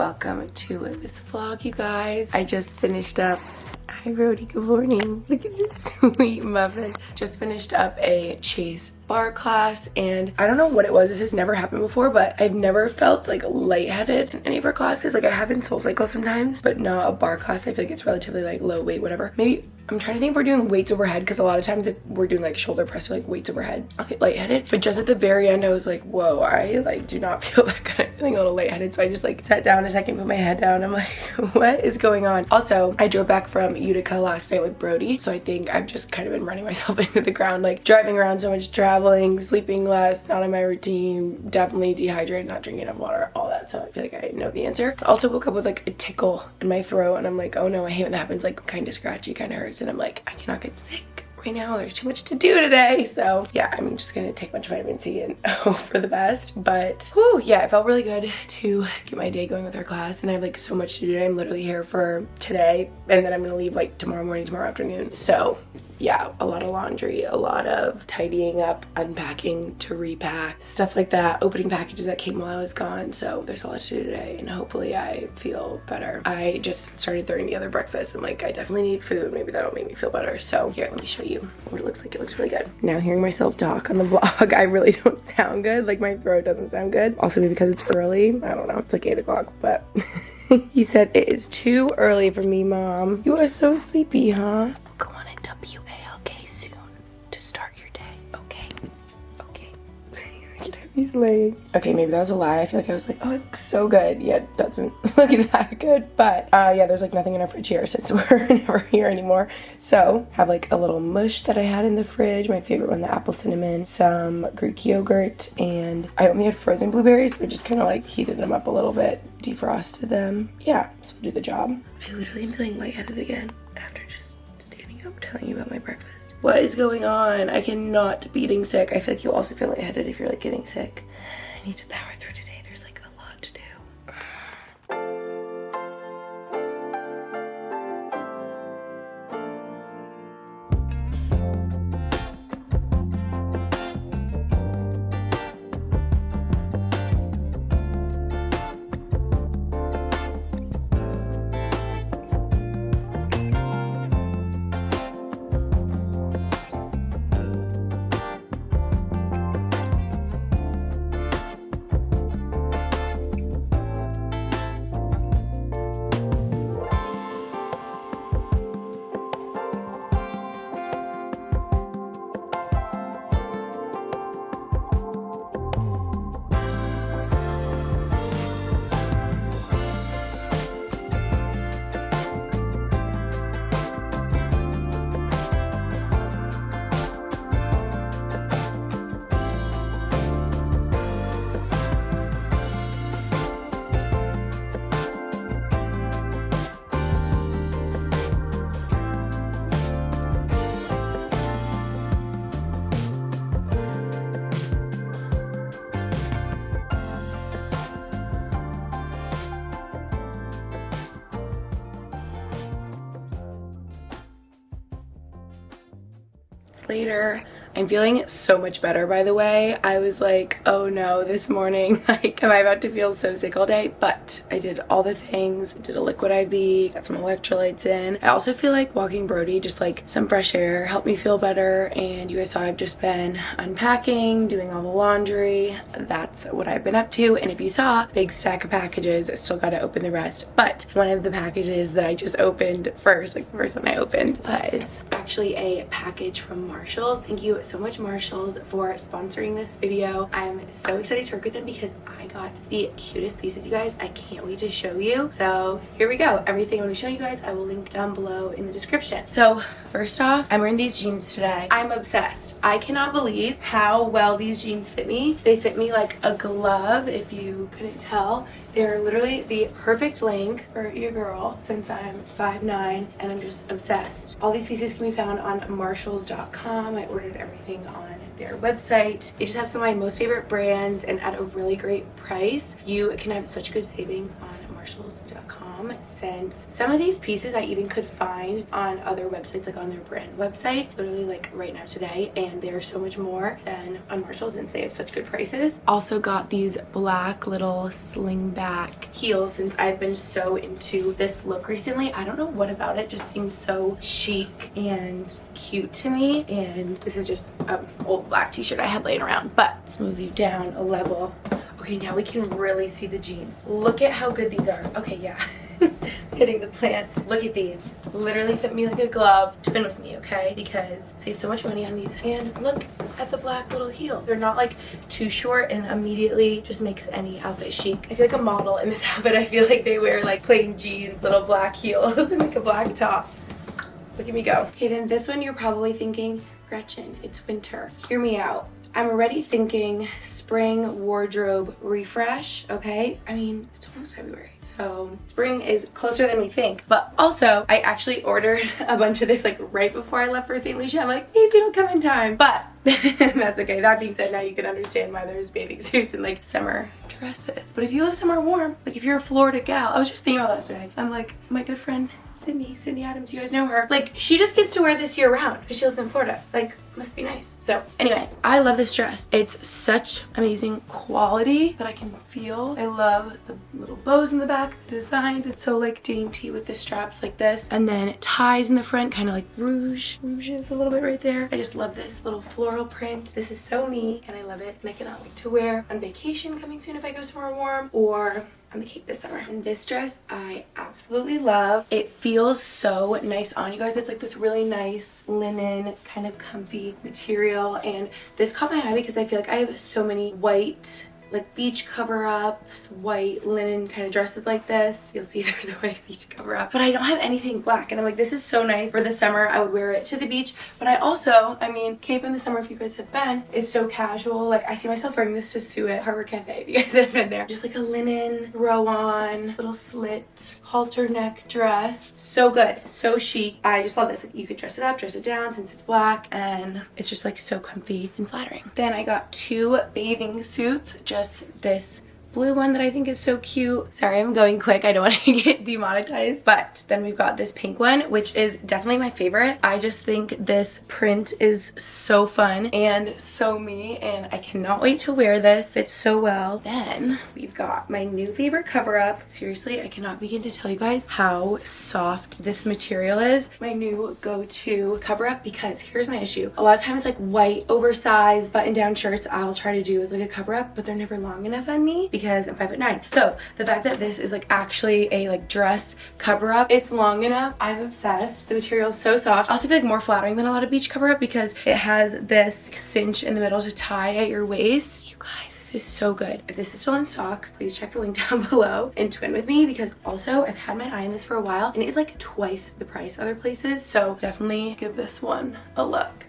welcome to this vlog, you guys. I just finished up. Hi Brody, good morning. Look at this sweet muffin. Just finished up a Chase bar class, and I don't know what it was. This has never happened before, but I've never felt like lightheaded in any of our classes. Like I have in SoulCycle sometimes, but not a bar class. I feel like it's relatively like low weight, whatever. Maybe I'm trying to think if we're doing weights overhead, because a lot of times if we're doing like shoulder press or like weights overhead, I'll get lightheaded. But just at the very end, I was like, whoa, I like do not feel that good. I'm feeling a little lightheaded. So I just like sat down a second, put my head down. I'm like, what is going on? Also, I drove back from Utica last night with Brody, so I think I've just kind of been running myself into the ground, like driving around so much, traveling, sleeping less, not in my routine, definitely dehydrated, not drinking enough water, all that. So I feel like I know the answer. I also woke up with like a tickle in my throat, and I'm like, oh no, I hate when that happens. Like kind of scratchy, kind of hurts, and I'm like, I cannot get sick right now. There's too much to do today. So yeah, I'm just gonna take a bunch of vitamin C and hope for the best. But whew, yeah, it felt really good to get my day going with our class, and I have like so much to do today. I'm literally here for today, and then I'm gonna leave like tomorrow morning, tomorrow afternoon. So yeah, a lot of laundry, a lot of tidying up, unpacking to repack, stuff like that, opening packages that came while I was gone. So there's a lot to do today, and hopefully I feel better. I just started throwing together breakfast, and like I definitely need food. Maybe that'll make me feel better. So here, let me show you what it looks like. It looks really good. Now hearing myself talk on the vlog, I really don't sound good. Like my throat doesn't sound good. Also maybe because it's early. I don't know. It's like 8 o'clock, but he said it is too early for me, Mom. You are so sleepy, huh? Go on and WALK soon to start your day. Okay. Okay. He's laying. Okay, maybe that was a lie. I feel like I was like, oh, it looks so good. Yeah, it doesn't look that good. But yeah, there's like nothing in our fridge here since we're never here anymore. So have like a little mush that I had in the fridge. My favorite one, the apple cinnamon, some Greek yogurt, and I only had frozen blueberries, so I just kind of like heated them up a little bit, defrosted them. Yeah, so do the job. I literally am feeling lightheaded again after just standing up telling you about my breakfast. What is going on? I cannot be getting sick. I feel like you also feel lightheaded if you're like getting sick. I need to power through today. There's like a lot to do. Later. I'm feeling so much better, by the way. I was like, oh no, this morning, like, am I about to feel so sick all day? But I did all the things. I did a liquid IV, got some electrolytes in. I also feel like walking Brody, just like some fresh air, helped me feel better. And you guys saw I've just been unpacking, doing all the laundry. That's what I've been up to. And if you saw, big stack of packages. I still gotta open the rest. But one of the packages that I just opened first, like the first one I opened, was actually a package from Marshall's. Thank you so much, Marshalls, for sponsoring this video. I'm so excited to work with them because I got the cutest pieces, you guys. I can't wait to show you. So here we go. Everything I'm going to show you guys, I will link down below in the description. So first off, I'm wearing these jeans today. I'm obsessed. I cannot believe how well these jeans fit me. They fit me like a glove, if you couldn't tell. They're literally the perfect length for your girl since I'm 5'9", and I'm just obsessed. All these pieces can be found on marshalls.com. I ordered everything on their website. They just have some of my most favorite brands, and at a really great price. You can have such good savings on Marshalls.com, since some of these pieces I even could find on other websites, like on their brand website, literally like right now today, and they're so much more than on Marshalls since they have such good prices. Also got these black little sling back heels since I've been so into this look recently. I don't know what about it, just seems so chic and cute to me. And this is just an old black t-shirt I had laying around. But let's move you down a level. Okay, now we can really see the jeans. Look at how good these are. Okay, yeah. Hitting the plant. Look at these. Literally fit me like a glove. Twin with me, okay? Because save so much money on these. And look at the black little heels. They're not like too short and immediately just makes any outfit chic. I feel like a model in this outfit. I feel like they wear like plain jeans, little black heels, and like a black top. Look at me go. Okay, then this one you're probably thinking, Gretchen, it's winter. Hear me out. I'm already thinking spring wardrobe refresh, okay? I mean, it's almost February, so spring is closer than we think. But also, I actually ordered a bunch of this like right before I left for St. Lucia. I'm like, maybe it'll come in time. But that's okay. That being said, now you can understand why there's bathing suits and like summer dresses. But if you live somewhere warm, like if you're a Florida gal, I was just thinking about that today. I'm like, my good friend Sydney Adams, you guys know her. Like, she just gets to wear this year round because she lives in Florida. Like, must be nice. So anyway, I love this dress. It's such amazing quality that I can feel. I love the little bows in the back, the designs. It's so like dainty with the straps like this, and then ties in the front, kind of like rouges a little bit right there. I just love this little floral print. This is so me and I love it, and I cannot wait to wear on vacation coming soon if I go somewhere warm, or on the Cape this summer. And this dress I absolutely love. It feels so nice on you guys. It's like this really nice linen kind of comfy material, and this caught my eye because I feel like I have so many white like beach cover-ups, white linen kind of dresses like this. You'll see there's a white beach cover-up, but I don't have anything black, and I'm like, this is so nice for the summer. I would wear it to the beach, but I also, I mean, Cape in the summer, if you guys have been, is so casual. Like, I see myself wearing this to Sue at Harbor Cafe if you guys have been there. Just like a linen throw-on little slit halter neck dress. So good, so chic. I just love this. You could dress it up, dress it down since it's black, and it's just like so comfy and flattering. Then I got two bathing suits, just this blue one that I think is so cute. Sorry, I'm going quick. I don't want to get demonetized. But then we've got this pink one, which is definitely my favorite. I just think this print is so fun and so me, and I cannot wait to wear this. It's so well. Then we've got my new favorite cover up. Seriously, I cannot begin to tell you guys how soft this material is. My new go-to cover up, because here's my issue. A lot of times like white oversized button down shirts I'll try to do as like a cover up, but they're never long enough on me because I'm 5'9". So the fact that this is like actually a like dress cover up, it's long enough. I'm obsessed. The material is so soft. I also feel like more flattering than a lot of beach cover up because it has this cinch in the middle to tie at your waist. You guys, this is so good. If this is still in stock, please check the link down below and twin with me, because also I've had my eye on this for a while and it is like twice the price other places. So definitely give this one a look.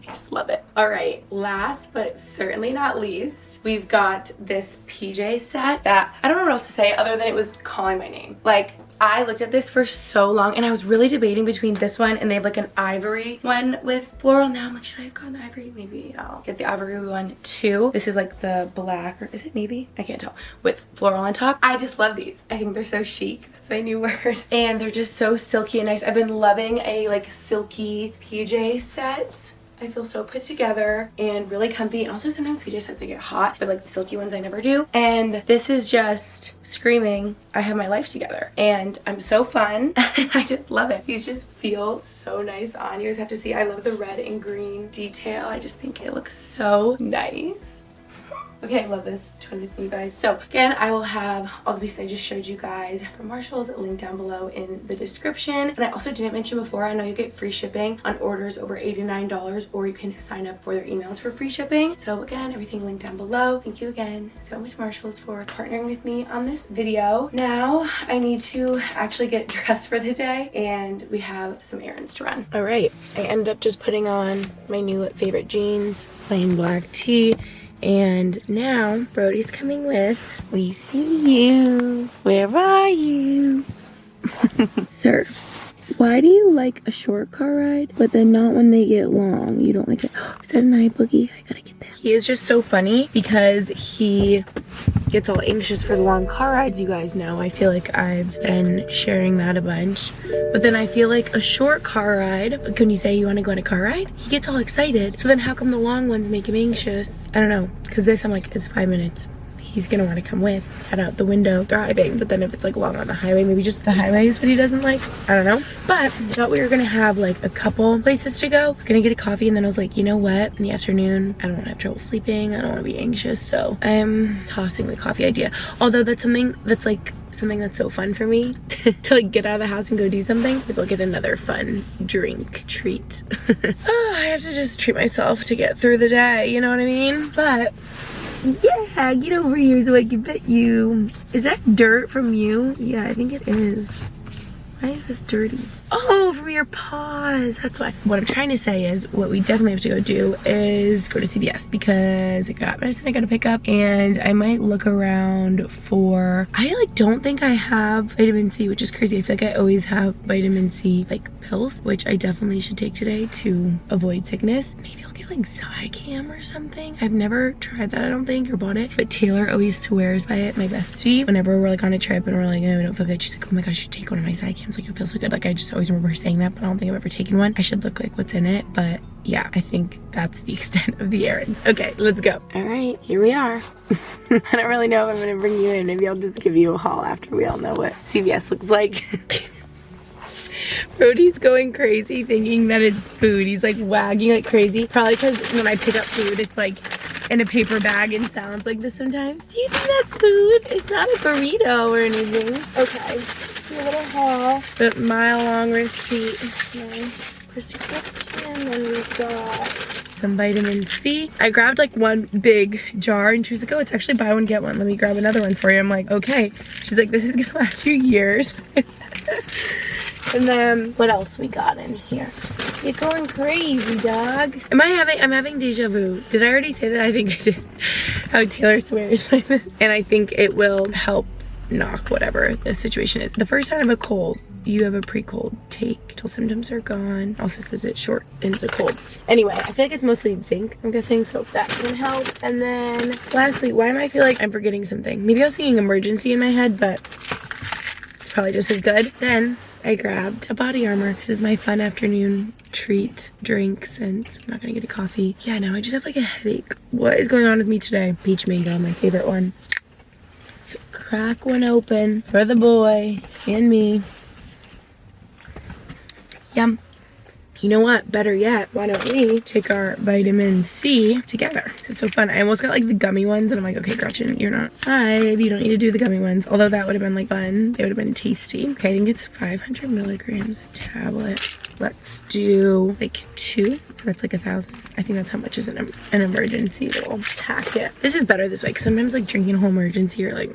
I just love it. All right, last but certainly not least, we've got this PJ set that I don't know what else to say other than it was calling my name. Like, I looked at this for so long and I was really debating between this one and they have like an ivory one with floral. Now I'm like, should I have gotten the ivory? Maybe I'll get the ivory one too. This is like the black, or is it navy? I can't tell, with floral on top. I just love these. I think they're so chic. That's my new word. And they're just so silky and nice. I've been loving a like silky PJ set. I feel so put together and really comfy, and also sometimes PJ sets they get hot, but like the silky ones I never do. And this is just screaming, I have my life together and I'm so fun. I just love it. These just feel so nice on. You guys have to see. I love the red and green detail. I just think it looks so nice. Okay, I love this. Twin with me, guys. So again, I will have all the pieces I just showed you guys from Marshalls linked down below in the description. And I also didn't mention before, I know you get free shipping on orders over $89, or you can sign up for their emails for free shipping. So again, everything linked down below. Thank you again so much, Marshalls, for partnering with me on this video. Now I need to actually get dressed for the day and we have some errands to run. All right, I ended up just putting on my new favorite jeans, plain black tee. And now Brody's coming with. We see you. Where are you? Sir, why do you like a short car ride, but then not when they get long? You don't like it? Is that an eye boogie? I gotta get that. He is just so funny because he gets all anxious for the long car rides, you guys know. I feel like I've been sharing that a bunch. But then I feel like a short car ride, when you say you want to go on a car ride, he gets all excited. So then how come the long ones make him anxious? I don't know. Because this, I'm like, it's 5 minutes. He's gonna want to come with, head out the window driving. But then if it's like long on the highway, maybe just the highway is what he doesn't like. I don't know. But I thought we were gonna have like a couple places to go. I was gonna get a coffee, and then I was like, you know what? In the afternoon, I don't want to have trouble sleeping. I don't want to be anxious. So I'm tossing the coffee idea. Although that's something that's so fun for me to like get out of the house and go do something. Maybe I'll get another fun drink treat. I have to just treat myself to get through the day. You know what I mean? But yeah, get over here so I can pet you. Is that dirt from you? Yeah, I think it is. Why is this dirty? Oh, from your paws. That's why. What I'm trying to say is what we definitely have to go do is go to CVS because I got medicine I gotta pick up, and I might look around for, I like don't think I have vitamin C, which is crazy. I feel like I always have vitamin C like pills, which I definitely should take today to avoid sickness. Maybe I'll get like Zicam or something. I've never tried that, I don't think, or bought it, but Taylor always swears by it, my bestie. Whenever we're like on a trip and we're like, oh, we don't feel good, she's like, oh my gosh, you should take one of my Zicams, like it feels so good. Like I just always remember her saying that, but I don't think I've ever taken one. I should look like what's in it, but yeah, I think that's the extent of the errands. Okay, let's go. All right, here we are. I don't really know if I'm gonna bring you in. Maybe I'll just give you a haul after we all know what CVS looks like. Brody's going crazy thinking that it's food. He's like wagging like crazy. Probably because when I pick up food, it's like in a paper bag and sounds like this sometimes. Do you think that's food? It's not a burrito or anything. Okay, see a little haul. The mile-long receipt. My prescription. And we've got some vitamin C. I grabbed like one big jar, and she was like, oh, it's actually buy one, get one. Let me grab another one for you. I'm like, okay. She's like, this is gonna last you years. And then what else we got in here? You're going crazy, dog. I'm having deja vu. Did I already say that? I think I did. How Taylor swears like this. And I think it will help knock whatever the situation is. The first time of a cold, you have a pre-cold take till symptoms are gone. Also says it shortens a cold. Anyway, I feel like it's mostly zinc, I'm guessing, so that can help. And then lastly, why am I feel like I'm forgetting something? Maybe I was thinking emergency in my head, but it's probably just as good. Then I grabbed a body armor. This is my fun afternoon treat drink since I'm not gonna get a coffee. Yeah, no, I just have like a headache. What is going on with me today? Peach mango, my favorite one. Let's crack one open for the boy and me. Yum. You know what? Better yet, why don't we take our vitamin C together? This is so fun. I almost got like the gummy ones, and I'm like, okay, Gretchen, you're not 5. You don't need to do the gummy ones. Although that would have been like fun. They would have been tasty. Okay, I think it's 500 milligrams a tablet. Let's do like 2. That's like 1,000. I think that's how much is an emergency little packet. This is better this way, because sometimes like drinking a whole emergency, you're like,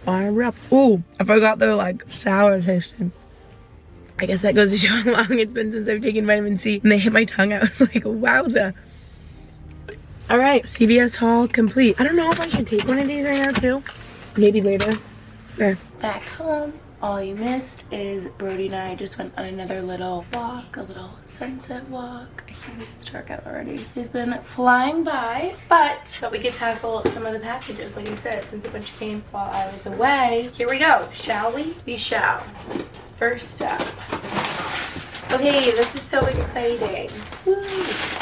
fire up. Ooh, I forgot they're like sour tasting. I guess that goes to show how long it's been since I've taken vitamin C. And they hit my tongue. I was like, wowza. All right, CVS haul complete. I don't know if I should take one of these right now too. Maybe later. There. Back home. All you missed is Brody and I just went on another little walk, a little sunset walk. I can't believe it's dark out already. He's been flying by, but thought we could tackle some of the packages, like I said, since a bunch came while I was away. Here we go, shall we? We shall. First up. Okay, this is so exciting. Woo.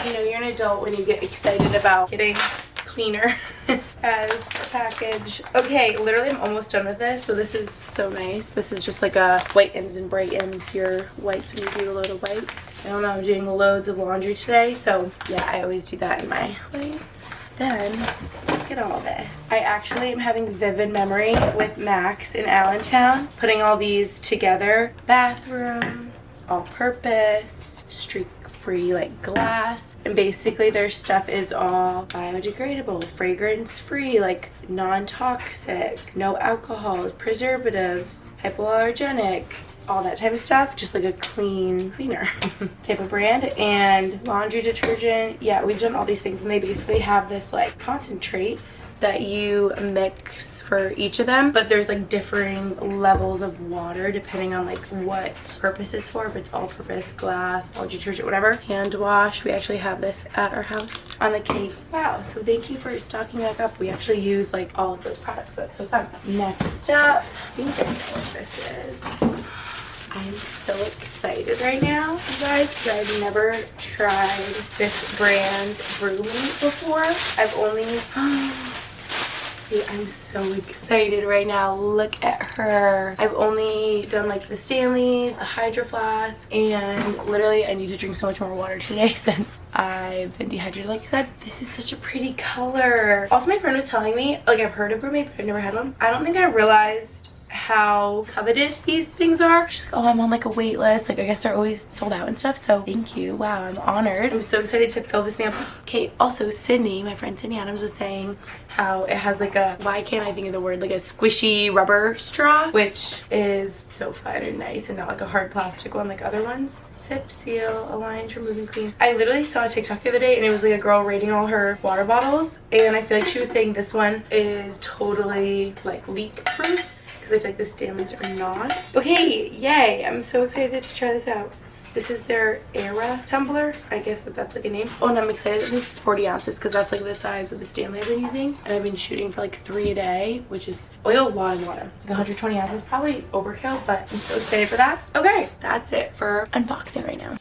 You know, you're an adult when you get excited about getting cleaner as a package. Okay, literally I'm almost done with this, so this is so nice. This is just like a whitens and brightens your whites when you do a load of whites. I don't know, I'm doing loads of laundry today, so yeah, I always do that in my whites. Then look at all this. I actually am having vivid memory with Max in Allentown, putting all these together. Bathroom, all-purpose, streak-free like glass, and basically their stuff is all biodegradable, fragrance-free, like non-toxic, no alcohols, preservatives, hypoallergenic, all that type of stuff, just like a cleaner type of brand. And laundry detergent, yeah, we've done all these things, and they basically have this like concentrate that you mix for each of them, but there's like differing levels of water depending on like what purpose it's for, if it's all-purpose, glass, all detergent, whatever. Hand wash, we actually have this at our house on the cake. Wow, so thank you for stocking that up. We actually use like all of those products, so that's so fun. Next up, I think I know what this is. I'm so excited right now, you guys, because I've never tried this brand Brew before. I've only I'm so excited right now. Look at her. I've only done like the Stanleys, a Hydro Flask, and literally I need to drink so much more water today since I've been dehydrated. Like I said, this is such a pretty color. Also, my friend was telling me, like, I've heard of Brewmate, but I've never had one. I don't think I realized how coveted these things are. She's like, oh, I'm on like a wait list. Like, I guess they're always sold out and stuff. So thank you. Wow, I'm honored. I'm so excited to fill this thing up. Okay, also Sydney, my friend Sydney Adams, was saying how it has like a, why can't I think of the word, like a squishy rubber straw, which is so fun and nice and not like a hard plastic one like other ones. Sip, seal, aligned, removing clean. I literally saw a TikTok the other day and it was like a girl rating all her water bottles, and I feel like she was saying this one is totally like leak proof, because I feel like the Stanleys are not. Okay, yay. I'm so excited to try this out. This is their Era tumbler. I guess that's like a name. Oh, and I'm excited that this is 40 ounces because that's like the size of the Stanley I've been using. And I've been shooting for like 3 a day, which is like a lot of water. Like 120 ounces, probably overkill, but I'm so excited for that. Okay, that's it for unboxing right now.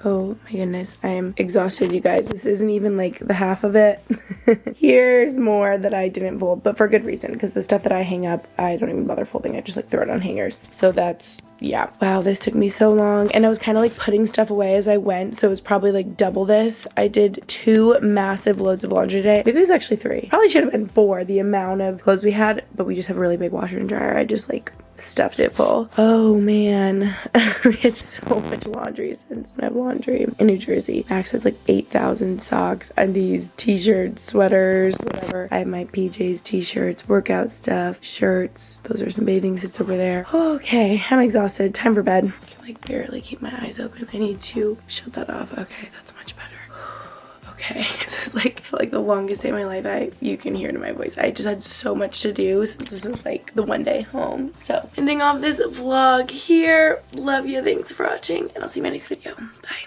Oh my goodness, I'm exhausted, you guys. This isn't even like the half of it. Here's more that I didn't fold, but for good reason, because the stuff that I hang up, I don't even bother folding. I just like throw it on hangers. So that's, yeah. Wow, this took me so long. And I was kind of like putting stuff away as I went, so it was probably like double this. I did 2 massive loads of laundry today. Maybe it was actually 3. Probably should have been 4, the amount of clothes we had, but we just have a really big washer and dryer. I just like stuffed it full. Oh man, it's so much laundry since I have laundry in New Jersey. Max has like 8,000 socks, undies, t-shirts, sweaters, whatever. I have my PJs, t-shirts, workout stuff, shirts. Those are some bathing suits over there. Okay, I'm exhausted. Time for bed. I can like barely keep my eyes open. I need to shut that off. Okay, that's much better. Okay, this is like the longest day of my life. You can hear it in my voice. I just had so much to do since this is like the one day home. So ending off this vlog here. Love you. Thanks for watching, and I'll see you in my next video. Bye.